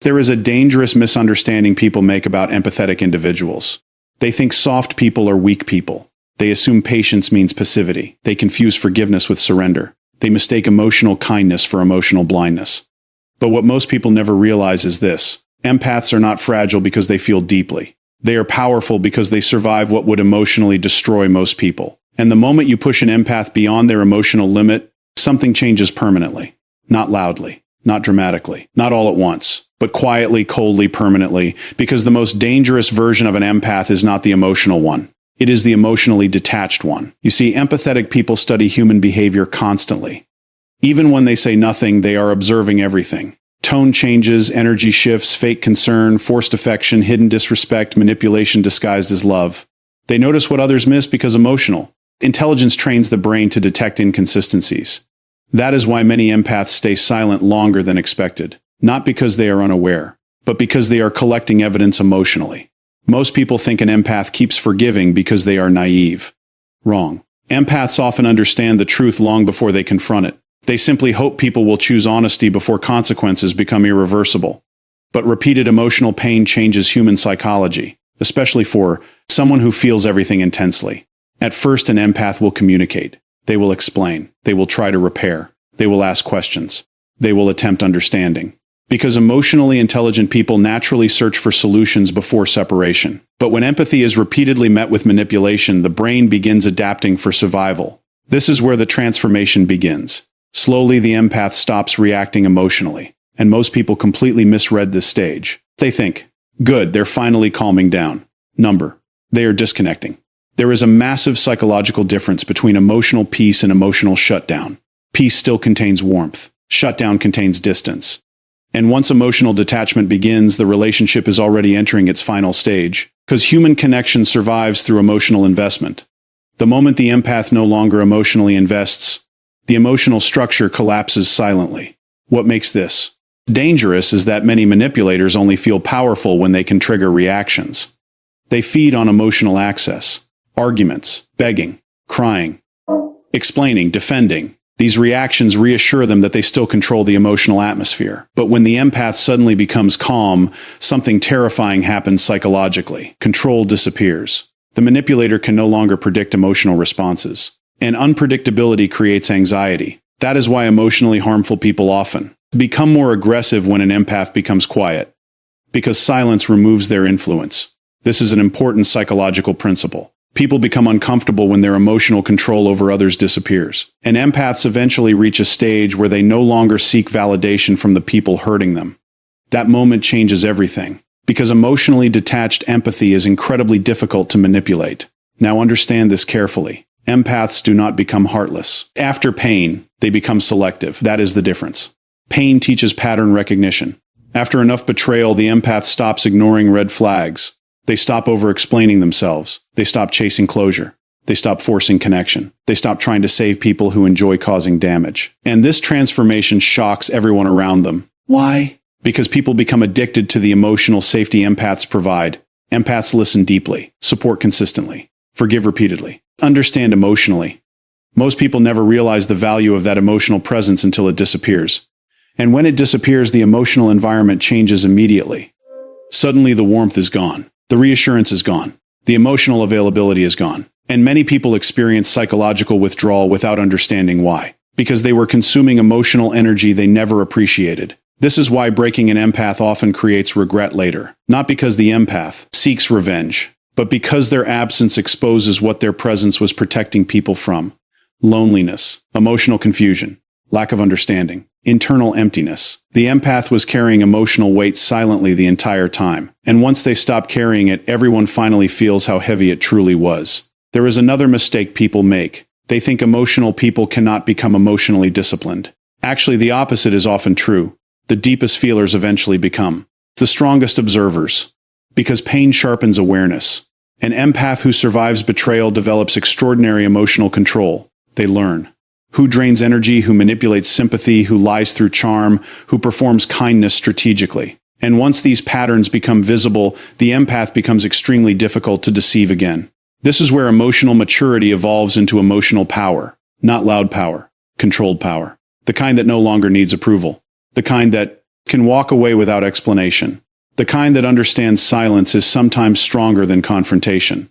There is a dangerous misunderstanding people make about empathetic individuals. They think soft people are weak people. They assume patience means passivity. They confuse forgiveness with surrender. They mistake emotional kindness for emotional blindness. But what most people never realize is this: empaths are not fragile because they feel deeply. They are powerful because they survive what would emotionally destroy most people. And the moment you push an empath beyond their emotional limit, something changes permanently. Not loudly, not dramatically, not all at once, but quietly, coldly, permanently, because the most dangerous version of an empath is not the emotional one. It is the emotionally detached one. You see, empathetic people study human behavior constantly. Even when they say nothing, they are observing everything. Tone changes, energy shifts, fake concern, forced affection, hidden disrespect, manipulation disguised as love. They notice what others miss because emotional intelligence trains the brain to detect inconsistencies. That is why many empaths stay silent longer than expected. Not because they are unaware, but because they are collecting evidence emotionally. Most people think an empath keeps forgiving because they are naive. Wrong. Empaths often understand the truth long before they confront it. They simply hope people will choose honesty before consequences become irreversible. But repeated emotional pain changes human psychology, especially for someone who feels everything intensely. At first, an empath will communicate. They will explain. They will try to repair. They will ask questions. They will attempt understanding. Because emotionally intelligent people naturally search for solutions before separation. But when empathy is repeatedly met with manipulation, the brain begins adapting for survival. This is where the transformation begins. Slowly, the empath stops reacting emotionally, and most people completely misread this stage. They think, good, they're finally calming down. They are disconnecting. There is a massive psychological difference between emotional peace and emotional shutdown. Peace still contains warmth. Shutdown contains distance. And once emotional detachment begins, the relationship is already entering its final stage, because human connection survives through emotional investment. The moment the empath no longer emotionally invests, the emotional structure collapses silently. What makes this dangerous is that many manipulators only feel powerful when they can trigger reactions. They feed on emotional access. Arguments, begging, crying, explaining, defending. These reactions reassure them that they still control the emotional atmosphere. But when the empath suddenly becomes calm, something terrifying happens psychologically. Control disappears. The manipulator can no longer predict emotional responses. And unpredictability creates anxiety. That is why emotionally harmful people often become more aggressive when an empath becomes quiet. Because silence removes their influence. This is an important psychological principle. People become uncomfortable when their emotional control over others disappears. And empaths eventually reach a stage where they no longer seek validation from the people hurting them. That moment changes everything. Because emotionally detached empathy is incredibly difficult to manipulate. Now understand this carefully. Empaths do not become heartless. After pain, they become selective. That is the difference. Pain teaches pattern recognition. After enough betrayal, the empath stops ignoring red flags. They stop over-explaining themselves. They stop chasing closure. They stop forcing connection. They stop trying to save people who enjoy causing damage. And this transformation shocks everyone around them. Why? Because people become addicted to the emotional safety empaths provide. Empaths listen deeply, support consistently, forgive repeatedly, understand emotionally. Most people never realize the value of that emotional presence until it disappears. And when it disappears, the emotional environment changes immediately. Suddenly, the warmth is gone. The reassurance is gone. The emotional availability is gone. And many people experience psychological withdrawal without understanding why. Because they were consuming emotional energy they never appreciated. This is why breaking an empath often creates regret later. Not because the empath seeks revenge, but because their absence exposes what their presence was protecting people from. Loneliness, emotional confusion, lack of understanding, internal emptiness. The empath was carrying emotional weight silently the entire time. And once they stop carrying it, everyone finally feels how heavy it truly was. There is another mistake people make. They think emotional people cannot become emotionally disciplined. Actually, the opposite is often true. The deepest feelers eventually become the strongest observers. Because pain sharpens awareness. An empath who survives betrayal develops extraordinary emotional control. They learn who drains energy, who manipulates sympathy, who lies through charm, who performs kindness strategically. And once these patterns become visible, the empath becomes extremely difficult to deceive again. This is where emotional maturity evolves into emotional power. Not loud power, controlled power. The kind that no longer needs approval. The kind that can walk away without explanation. The kind that understands silence is sometimes stronger than confrontation.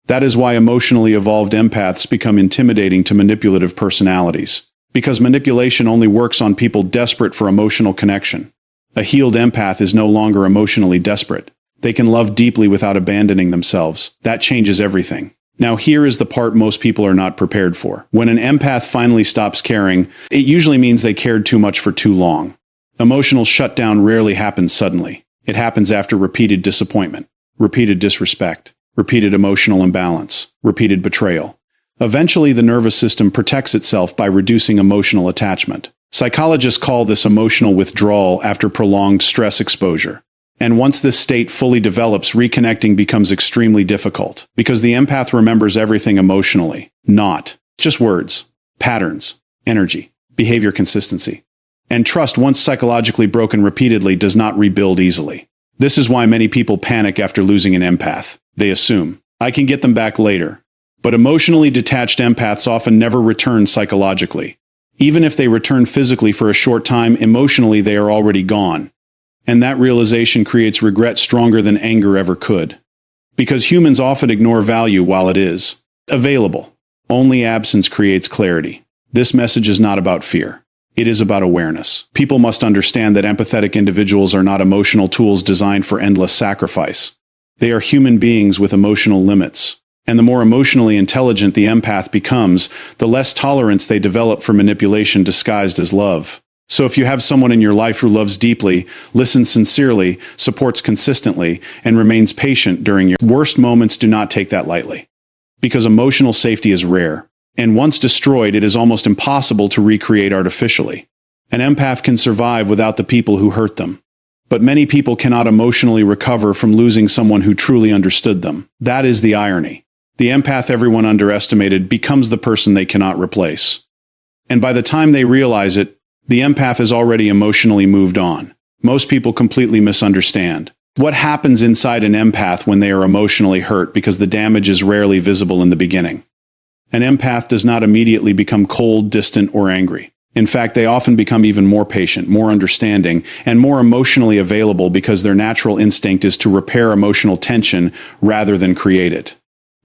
That is why emotionally evolved empaths become intimidating to manipulative personalities. Because manipulation only works on people desperate for emotional connection. A healed empath is no longer emotionally desperate. They can love deeply without abandoning themselves. That changes everything. Now here is the part most people are not prepared for. When an empath finally stops caring, it usually means they cared too much for too long. Emotional shutdown rarely happens suddenly. It happens after repeated disappointment, repeated disrespect, repeated emotional imbalance, repeated betrayal. Eventually, the nervous system protects itself by reducing emotional attachment. Psychologists call this emotional withdrawal after prolonged stress exposure. And once this state fully develops, reconnecting becomes extremely difficult, because the empath remembers everything emotionally, not just words, patterns, energy, behavior consistency. And trust, once psychologically broken repeatedly, does not rebuild easily. This is why many people panic after losing an empath. They assume, I can get them back later. But emotionally detached empaths often never return psychologically. Even if they return physically for a short time, emotionally they are already gone. And that realization creates regret stronger than anger ever could. Because humans often ignore value while it is available. Only absence creates clarity. This message is not about fear. It is about awareness. People must understand that empathetic individuals are not emotional tools designed for endless sacrifice. They are human beings with emotional limits. And the more emotionally intelligent the empath becomes, the less tolerance they develop for manipulation disguised as love. So if you have someone in your life who loves deeply, listens sincerely, supports consistently, and remains patient during your worst moments, do not take that lightly. Because emotional safety is rare. And once destroyed, it is almost impossible to recreate artificially. An empath can survive without the people who hurt them. But many people cannot emotionally recover from losing someone who truly understood them. That is the irony. The empath everyone underestimated becomes the person they cannot replace. And by the time they realize it, the empath has already emotionally moved on. Most people completely misunderstand what happens inside an empath when they are emotionally hurt, because the damage is rarely visible in the beginning. An empath does not immediately become cold, distant, or angry. In fact, they often become even more patient, more understanding, and more emotionally available, because their natural instinct is to repair emotional tension rather than create it.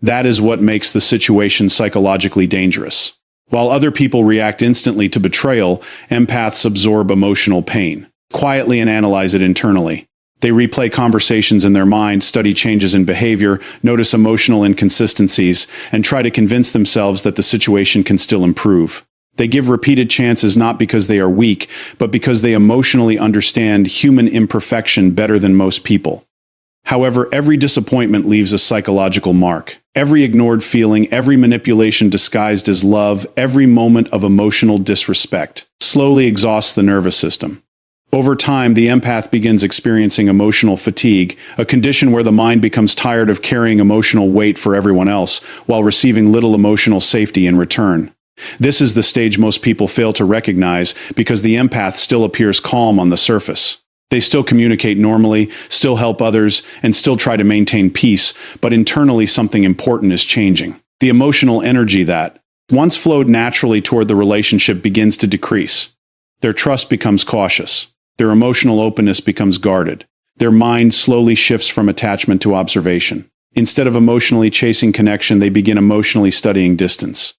That is what makes the situation psychologically dangerous. While other people react instantly to betrayal, empaths absorb emotional pain, quietly, and analyze it internally. They replay conversations in their mind, study changes in behavior, notice emotional inconsistencies, and try to convince themselves that the situation can still improve. They give repeated chances not because they are weak, but because they emotionally understand human imperfection better than most people. However, every disappointment leaves a psychological mark. Every ignored feeling, every manipulation disguised as love, every moment of emotional disrespect slowly exhausts the nervous system. Over time, the empath begins experiencing emotional fatigue, a condition where the mind becomes tired of carrying emotional weight for everyone else, while receiving little emotional safety in return. This is the stage most people fail to recognize, because the empath still appears calm on the surface. They still communicate normally, still help others, and still try to maintain peace, but internally something important is changing. The emotional energy that once flowed naturally toward the relationship begins to decrease. Their trust becomes cautious. Their emotional openness becomes guarded. Their mind slowly shifts from attachment to observation. Instead of emotionally chasing connection, they begin emotionally studying distance.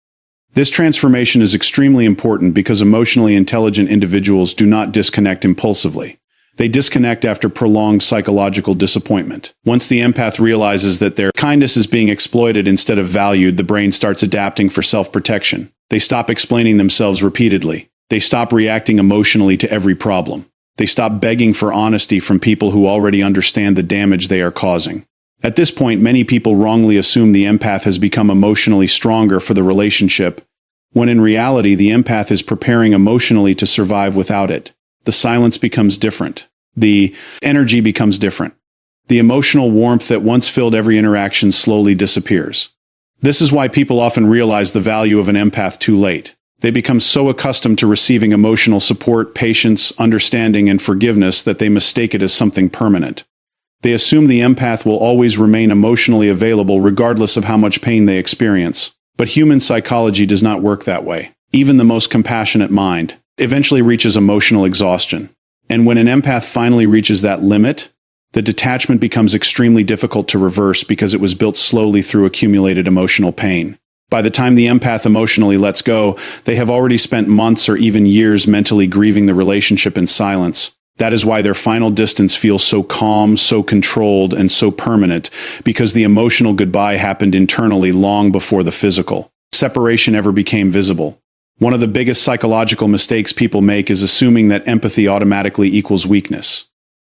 This transformation is extremely important, because emotionally intelligent individuals do not disconnect impulsively. They disconnect after prolonged psychological disappointment. Once the empath realizes that their kindness is being exploited instead of valued, the brain starts adapting for self-protection. They stop explaining themselves repeatedly. They stop reacting emotionally to every problem. They stop begging for honesty from people who already understand the damage they are causing. At this point, many people wrongly assume the empath has become emotionally stronger for the relationship, when in reality the empath is preparing emotionally to survive without it. The silence becomes different. The energy becomes different. The emotional warmth that once filled every interaction slowly disappears. This is why people often realize the value of an empath too late. They become so accustomed to receiving emotional support, patience, understanding, and forgiveness that they mistake it as something permanent. They assume the empath will always remain emotionally available regardless of how much pain they experience. But human psychology does not work that way. Even the most compassionate mind eventually reaches emotional exhaustion. And when an empath finally reaches that limit, the detachment becomes extremely difficult to reverse because it was built slowly through accumulated emotional pain. By the time the empath emotionally lets go, they have already spent months or even years mentally grieving the relationship in silence. That is why their final distance feels so calm, so controlled, and so permanent, because the emotional goodbye happened internally long before the physical separation ever became visible. One of the biggest psychological mistakes people make is assuming that empathy automatically equals weakness.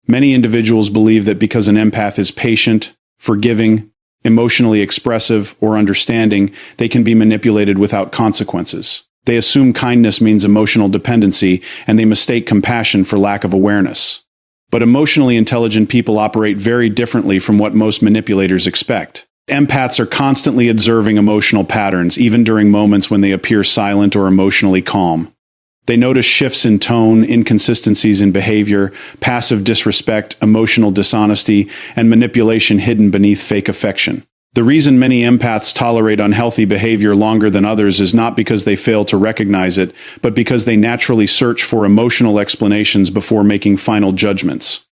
Many individuals believe that because an empath is patient, forgiving, emotionally expressive, or understanding, they can be manipulated without consequences. They assume kindness means emotional dependency, and they mistake compassion for lack of awareness. But emotionally intelligent people operate very differently from what most manipulators expect. Empaths are constantly observing emotional patterns, even during moments when they appear silent or emotionally calm. They notice shifts in tone, inconsistencies in behavior, passive disrespect, emotional dishonesty, and manipulation hidden beneath fake affection. The reason many empaths tolerate unhealthy behavior longer than others is not because they fail to recognize it, but because they naturally search for emotional explanations before making final judgments.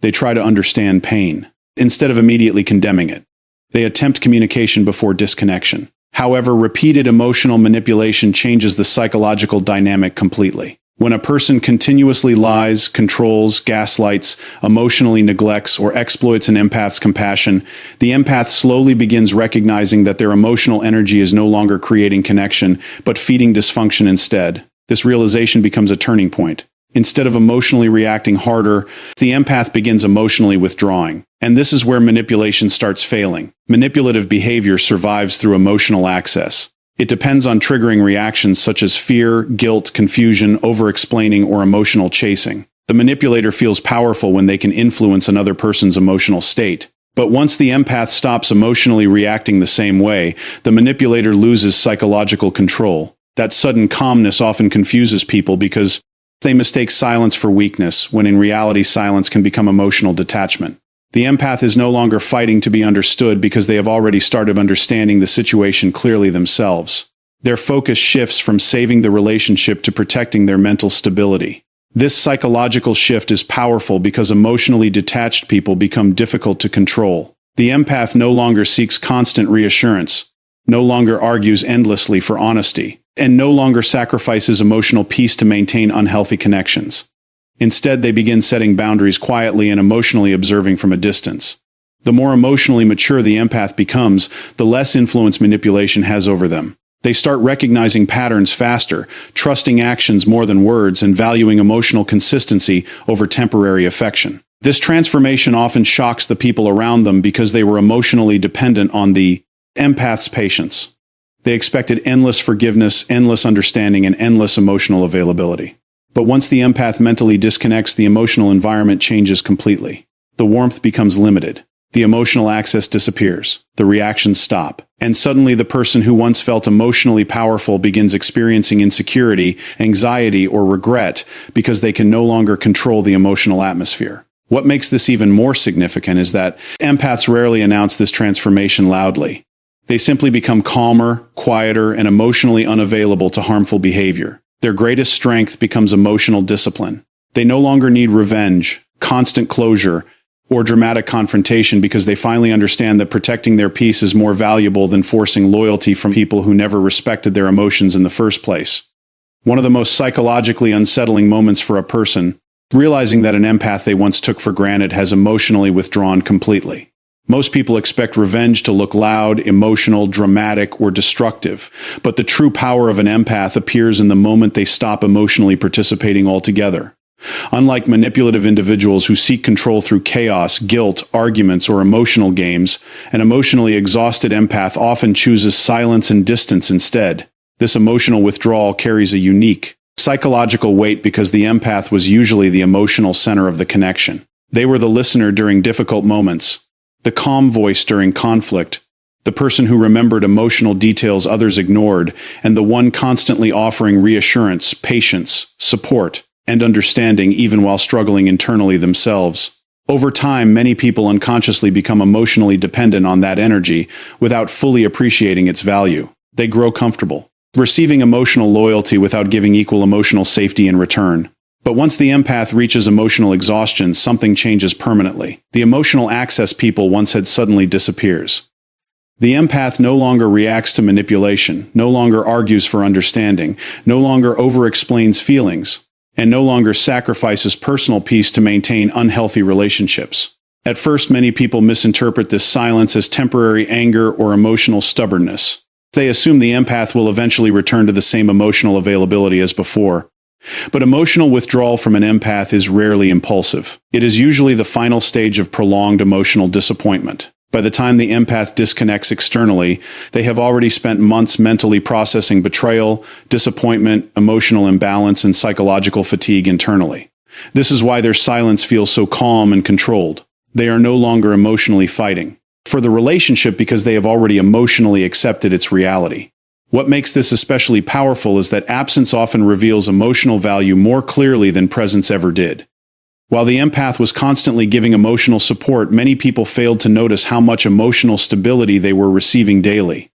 They try to understand pain, instead of immediately condemning it. They attempt communication before disconnection. However, repeated emotional manipulation changes the psychological dynamic completely. When a person continuously lies, controls, gaslights, emotionally neglects, or exploits an empath's compassion, the empath slowly begins recognizing that their emotional energy is no longer creating connection, but feeding dysfunction instead. This realization becomes a turning point. Instead of emotionally reacting harder, the empath begins emotionally withdrawing. And this is where manipulation starts failing. Manipulative behavior survives through emotional access. It depends on triggering reactions such as fear, guilt, confusion, over-explaining, or emotional chasing. The manipulator feels powerful when they can influence another person's emotional state. But once the empath stops emotionally reacting the same way, the manipulator loses psychological control. That sudden calmness often confuses people because they mistake silence for weakness, when in reality silence can become emotional detachment. The empath is no longer fighting to be understood because they have already started understanding the situation clearly themselves. Their focus shifts from saving the relationship to protecting their mental stability. This psychological shift is powerful because emotionally detached people become difficult to control. The empath no longer seeks constant reassurance, no longer argues endlessly for honesty, and no longer sacrifices emotional peace to maintain unhealthy connections. Instead, they begin setting boundaries quietly and emotionally observing from a distance. The more emotionally mature the empath becomes, the less influence manipulation has over them. They start recognizing patterns faster, trusting actions more than words, and valuing emotional consistency over temporary affection. This transformation often shocks the people around them because they were emotionally dependent on the empath's patience. They expected endless forgiveness, endless understanding, and endless emotional availability. But once the empath mentally disconnects, the emotional environment changes completely. The warmth becomes limited. The emotional access disappears. The reactions stop. And suddenly the person who once felt emotionally powerful begins experiencing insecurity, anxiety, or regret because they can no longer control the emotional atmosphere. What makes this even more significant is that empaths rarely announce this transformation loudly. They simply become calmer, quieter, and emotionally unavailable to harmful behavior. Their greatest strength becomes emotional discipline. They no longer need revenge, constant closure, or dramatic confrontation because they finally understand that protecting their peace is more valuable than forcing loyalty from people who never respected their emotions in the first place. One of the most psychologically unsettling moments for a person, realizing that an empath they once took for granted has emotionally withdrawn completely. Most people expect revenge to look loud, emotional, dramatic, or destructive, but the true power of an empath appears in the moment they stop emotionally participating altogether. Unlike manipulative individuals who seek control through chaos, guilt, arguments, or emotional games, an emotionally exhausted empath often chooses silence and distance instead. This emotional withdrawal carries a unique psychological weight because the empath was usually the emotional center of the connection. They were the listener during difficult moments, the calm voice during conflict, the person who remembered emotional details others ignored, and the one constantly offering reassurance, patience, support, and understanding even while struggling internally themselves. Over time, many people unconsciously become emotionally dependent on that energy without fully appreciating its value. They grow comfortable receiving emotional loyalty without giving equal emotional safety in return. But once the empath reaches emotional exhaustion, something changes permanently. The emotional access people once had suddenly disappears. The empath no longer reacts to manipulation, no longer argues for understanding, no longer over-explains feelings, and no longer sacrifices personal peace to maintain unhealthy relationships. At first, many people misinterpret this silence as temporary anger or emotional stubbornness. They assume the empath will eventually return to the same emotional availability as before. But emotional withdrawal from an empath is rarely impulsive. It is usually the final stage of prolonged emotional disappointment. By the time the empath disconnects externally, they have already spent months mentally processing betrayal, disappointment, emotional imbalance, and psychological fatigue internally. This is why their silence feels so calm and controlled. They are no longer emotionally fighting for the relationship because they have already emotionally accepted its reality. What makes this especially powerful is that absence often reveals emotional value more clearly than presence ever did. While the empath was constantly giving emotional support, many people failed to notice how much emotional stability they were receiving daily.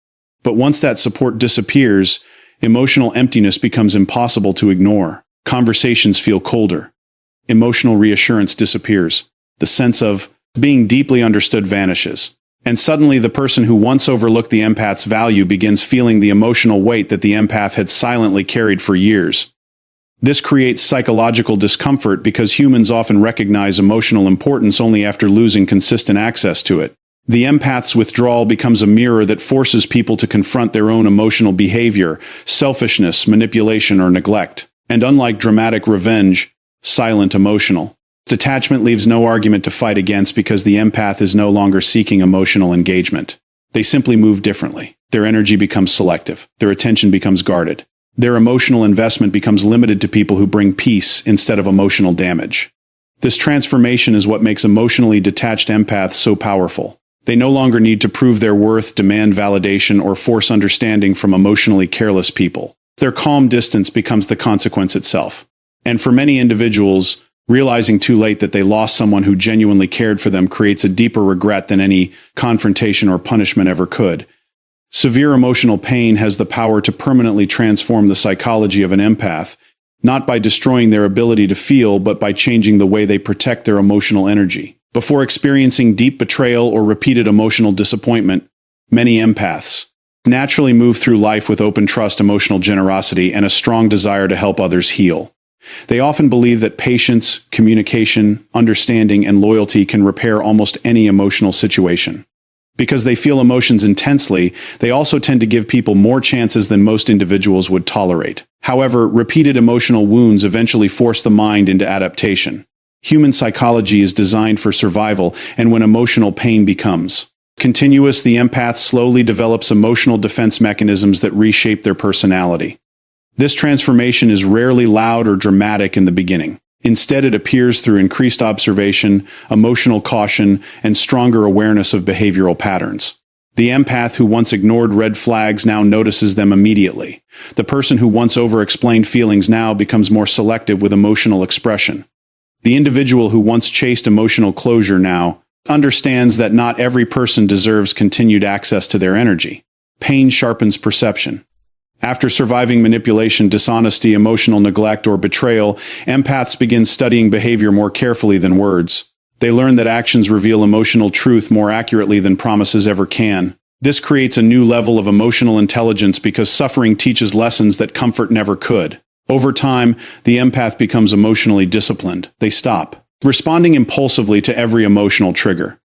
But once that support disappears, emotional emptiness becomes impossible to ignore. Conversations feel colder. Emotional reassurance disappears. The sense of being deeply understood vanishes. And suddenly the person who once overlooked the empath's value begins feeling the emotional weight that the empath had silently carried for years. This creates psychological discomfort because humans often recognize emotional importance only after losing consistent access to it. The empath's withdrawal becomes a mirror that forces people to confront their own emotional behavior, selfishness, manipulation, or neglect. And unlike dramatic revenge, silent emotional detachment leaves no argument to fight against because the empath is no longer seeking emotional engagement. They simply move differently. Their energy becomes selective. Their attention becomes guarded. Their emotional investment becomes limited to people who bring peace instead of emotional damage. This transformation is what makes emotionally detached empaths so powerful. They no longer need to prove their worth, demand validation, or force understanding from emotionally careless people. Their calm distance becomes the consequence itself. And for many individuals, realizing too late that they lost someone who genuinely cared for them creates a deeper regret than any confrontation or punishment ever could. Severe emotional pain has the power to permanently transform the psychology of an empath, not by destroying their ability to feel, but by changing the way they protect their emotional energy. Before experiencing deep betrayal or repeated emotional disappointment, many empaths naturally move through life with open trust, emotional generosity, and a strong desire to help others heal. They often believe that patience, communication, understanding, and loyalty can repair almost any emotional situation. Because they feel emotions intensely, they also tend to give people more chances than most individuals would tolerate. However, repeated emotional wounds eventually force the mind into adaptation. Human psychology is designed for survival, and when emotional pain becomes continuous, the empath slowly develops emotional defense mechanisms that reshape their personality. This transformation is rarely loud or dramatic in the beginning. Instead, it appears through increased observation, emotional caution, and stronger awareness of behavioral patterns. The empath who once ignored red flags now notices them immediately. The person who once over-explained feelings now becomes more selective with emotional expression. The individual who once chased emotional closure now understands that not every person deserves continued access to their energy. Pain sharpens perception. After surviving manipulation, dishonesty, emotional neglect, or betrayal, empaths begin studying behavior more carefully than words. They learn that actions reveal emotional truth more accurately than promises ever can. This creates a new level of emotional intelligence because suffering teaches lessons that comfort never could. Over time, the empath becomes emotionally disciplined. They stop responding impulsively to every emotional trigger.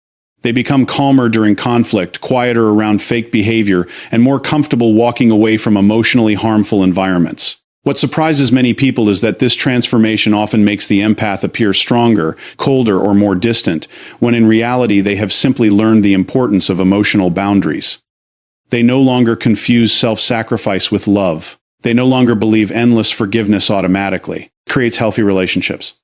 They become calmer during conflict, quieter around fake behavior, and more comfortable walking away from emotionally harmful environments. What surprises many people is that this transformation often makes the empath appear stronger, colder, or more distant, when in reality they have simply learned the importance of emotional boundaries. They no longer confuse self-sacrifice with love. They no longer believe endless forgiveness automatically creates healthy relationships.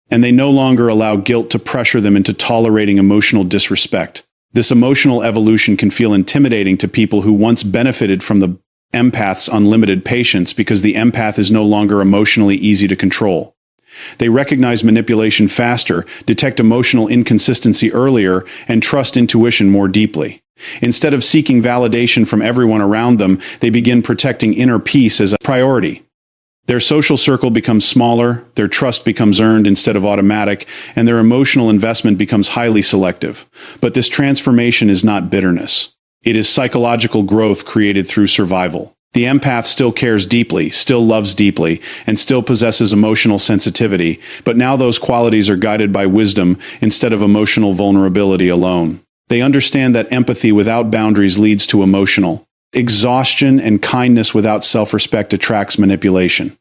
And they no longer allow guilt to pressure them into tolerating emotional disrespect. This emotional evolution can feel intimidating to people who once benefited from the empath's unlimited patience because the empath is no longer emotionally easy to control. They recognize manipulation faster, detect emotional inconsistency earlier, and trust intuition more deeply. Instead of seeking validation from everyone around them, they begin protecting inner peace as a priority. Their social circle becomes smaller, their trust becomes earned instead of automatic, and their emotional investment becomes highly selective. But this transformation is not bitterness. It is psychological growth created through survival. The empath still cares deeply, still loves deeply, and still possesses emotional sensitivity, but now those qualities are guided by wisdom instead of emotional vulnerability alone. They understand that empathy without boundaries leads to emotional exhaustion, and kindness without self-respect attracts manipulation.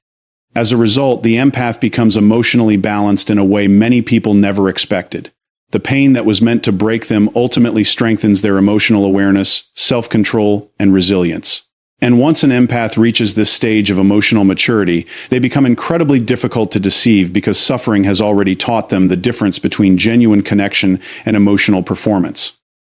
As a result, the empath becomes emotionally balanced in a way many people never expected. The pain that was meant to break them ultimately strengthens their emotional awareness, self-control, and resilience. And once an empath reaches this stage of emotional maturity, they become incredibly difficult to deceive because suffering has already taught them the difference between genuine connection and emotional performance.